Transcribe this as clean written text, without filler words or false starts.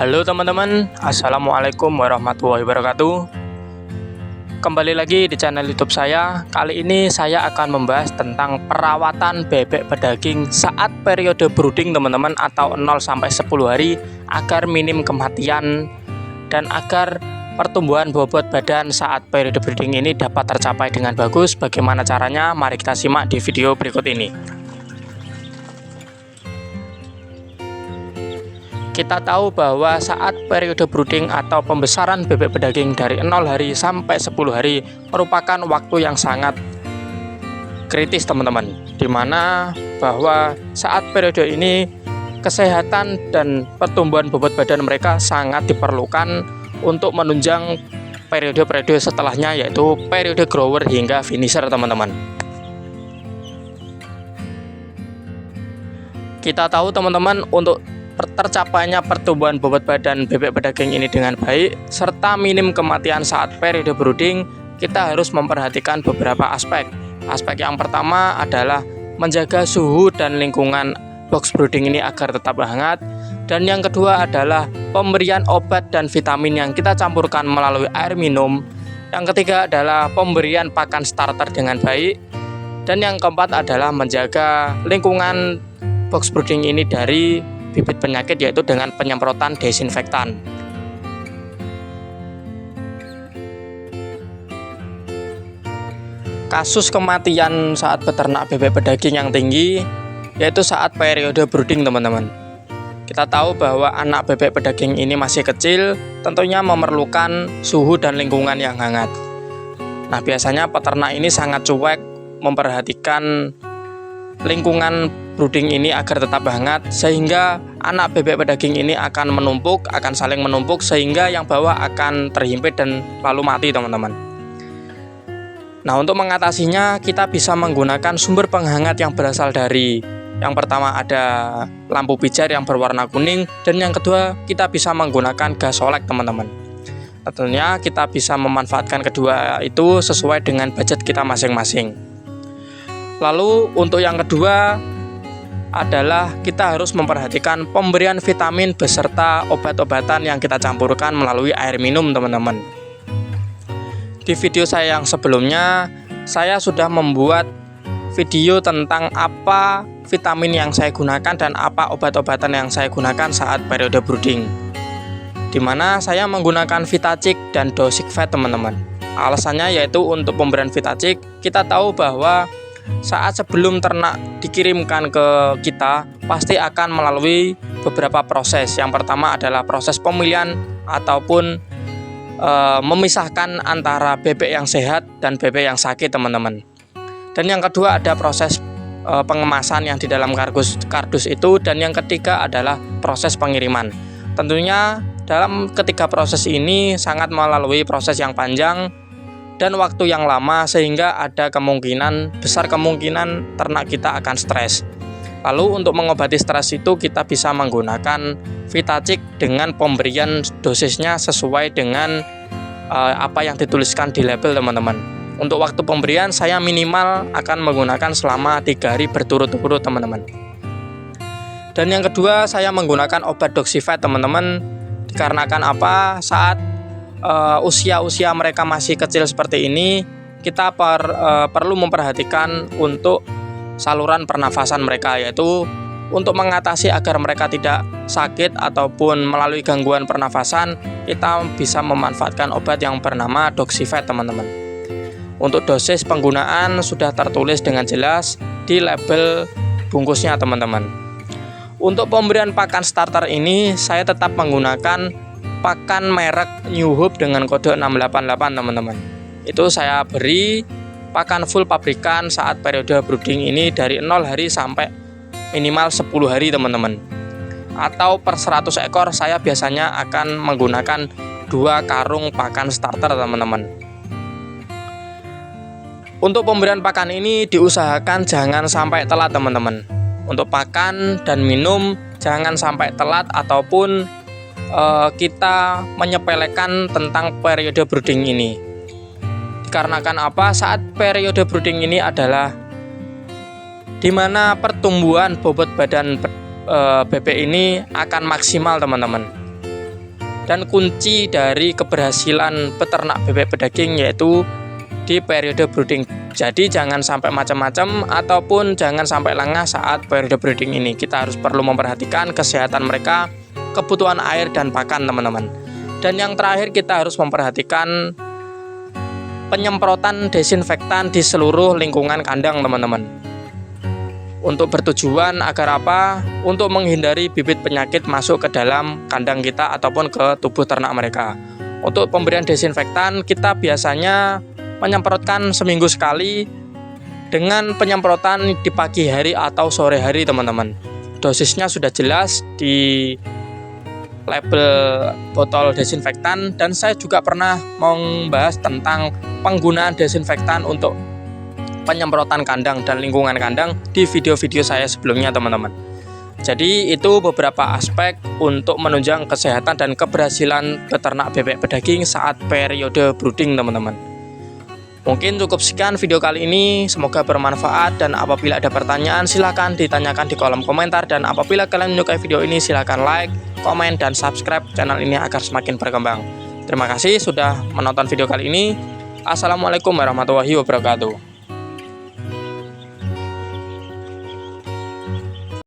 Halo teman-teman, Assalamualaikum warahmatullahi wabarakatuh. Kembali lagi di channel YouTube saya. Kali ini saya akan membahas tentang perawatan bebek pedaging saat periode brooding teman-teman, atau 0-10 hari, agar minim kematian dan agar pertumbuhan bobot badan saat periode brooding ini dapat tercapai dengan bagus. Bagaimana caranya? Mari kita simak di video berikut ini. Kita tahu bahwa saat periode brooding atau pembesaran bebek pedaging dari 0 hari sampai 10 hari merupakan waktu yang sangat kritis teman-teman, dimana bahwa saat periode ini kesehatan dan pertumbuhan bobot badan mereka sangat diperlukan untuk menunjang periode-periode setelahnya, yaitu periode grower hingga finisher teman-teman. Kita tahu teman-teman, untuk tercapainya pertumbuhan bobot badan bebek pedaging ini dengan baik serta minim kematian saat periode brooding, kita harus memperhatikan beberapa aspek. Aspek yang pertama adalah menjaga suhu dan lingkungan box brooding ini agar tetap hangat, dan yang kedua adalah pemberian obat dan vitamin yang kita campurkan melalui air minum. Yang ketiga adalah pemberian pakan starter dengan baik, dan yang keempat adalah menjaga lingkungan box brooding ini dari bibit penyakit, yaitu dengan penyemprotan desinfektan. Kasus kematian saat beternak bebek pedaging yang tinggi yaitu saat periode brooding teman-teman. Kita tahu bahwa anak bebek pedaging ini masih kecil, tentunya memerlukan suhu dan lingkungan yang hangat. Nah, biasanya peternak ini sangat cuek memperhatikan lingkungan brooding ini agar tetap hangat, sehingga anak bebek pedaging ini akan saling menumpuk, sehingga yang bawah akan terhimpit dan lalu mati teman-teman. Nah, untuk mengatasinya kita bisa menggunakan sumber penghangat yang berasal dari, yang pertama ada lampu pijar yang berwarna kuning, dan yang kedua kita bisa menggunakan gas solek teman-teman. Tentunya kita bisa memanfaatkan kedua itu sesuai dengan budget kita masing-masing. Lalu untuk yang kedua adalah kita harus memperhatikan pemberian vitamin beserta obat-obatan yang kita campurkan melalui air minum teman-teman. Di video saya yang sebelumnya, saya sudah membuat video tentang apa vitamin yang saya gunakan dan apa obat-obatan yang saya gunakan saat periode brooding, dimana saya menggunakan Vitacik dan Dosik-Vet teman-teman. Alasannya yaitu untuk pemberian Vitacik, kita tahu bahwa saat sebelum ternak dikirimkan ke kita pasti akan melalui beberapa proses. Yang pertama adalah proses pemilihan ataupun memisahkan antara bebek yang sehat dan bebek yang sakit teman-teman. Dan yang kedua ada proses pengemasan yang di dalam kardus itu, dan yang ketiga adalah proses pengiriman. Tentunya dalam ketiga proses ini sangat melalui proses yang panjang dan waktu yang lama, sehingga ada besar kemungkinan ternak kita akan stres. Lalu untuk mengobati stres itu kita bisa menggunakan Vitacik dengan pemberian dosisnya sesuai dengan apa yang dituliskan di label teman-teman. Untuk waktu pemberian saya minimal akan menggunakan selama 3 hari berturut-turut teman-teman. Dan yang kedua saya menggunakan obat Doxyvet teman-teman, dikarenakan apa? Saat usia mereka masih kecil seperti ini, kita perlu memperhatikan untuk saluran pernafasan mereka, yaitu untuk mengatasi agar mereka tidak sakit ataupun melalui gangguan pernafasan, kita bisa memanfaatkan obat yang bernama Doxyvet teman-teman. Untuk dosis penggunaan sudah tertulis dengan jelas di label bungkusnya teman-teman. Untuk pemberian pakan starter ini saya tetap menggunakan pakan merek New Hope dengan kode 688 teman-teman. Itu saya beri pakan full pabrikan saat periode brooding ini dari 0 hari sampai minimal 10 hari teman-teman. Atau per 100 ekor saya biasanya akan menggunakan 2 karung pakan starter teman-teman. Untuk pemberian pakan ini diusahakan jangan sampai telat teman-teman. Untuk pakan dan minum jangan sampai telat ataupun kita menyepelekan tentang periode brooding ini. Dikarenakan apa? Saat periode brooding ini adalah dimana pertumbuhan bobot badan bebek ini akan maksimal teman-teman. dan kunci dari keberhasilan peternak bebek pedaging yaitu di periode brooding. Jadi jangan sampai macam-macam ataupun jangan sampai lengah saat periode brooding ini. Kita harus perlu memperhatikan kesehatan mereka, kebutuhan air dan pakan teman-teman. Dan yang terakhir kita harus memperhatikan penyemprotan desinfektan di seluruh lingkungan kandang teman-teman. Untuk bertujuan agar apa? Untuk menghindari bibit penyakit masuk ke dalam kandang kita ataupun ke tubuh ternak mereka. Untuk pemberian desinfektan kita biasanya menyemprotkan seminggu sekali dengan penyemprotan di pagi hari atau sore hari teman-teman. Dosisnya sudah jelas di label botol desinfektan dan saya juga pernah membahas tentang penggunaan desinfektan untuk penyemprotan kandang dan lingkungan kandang di video-video saya sebelumnya teman-teman. Jadi itu beberapa aspek untuk menunjang kesehatan dan keberhasilan peternak bebek pedaging saat periode brooding teman-teman. Mungkin cukup sekian video kali ini, semoga bermanfaat dan apabila ada pertanyaan silahkan ditanyakan di kolom komentar dan apabila kalian menyukai video ini silahkan like, komen, dan subscribe channel ini agar semakin berkembang. Terima kasih sudah menonton video kali ini. Assalamualaikum warahmatullahi wabarakatuh.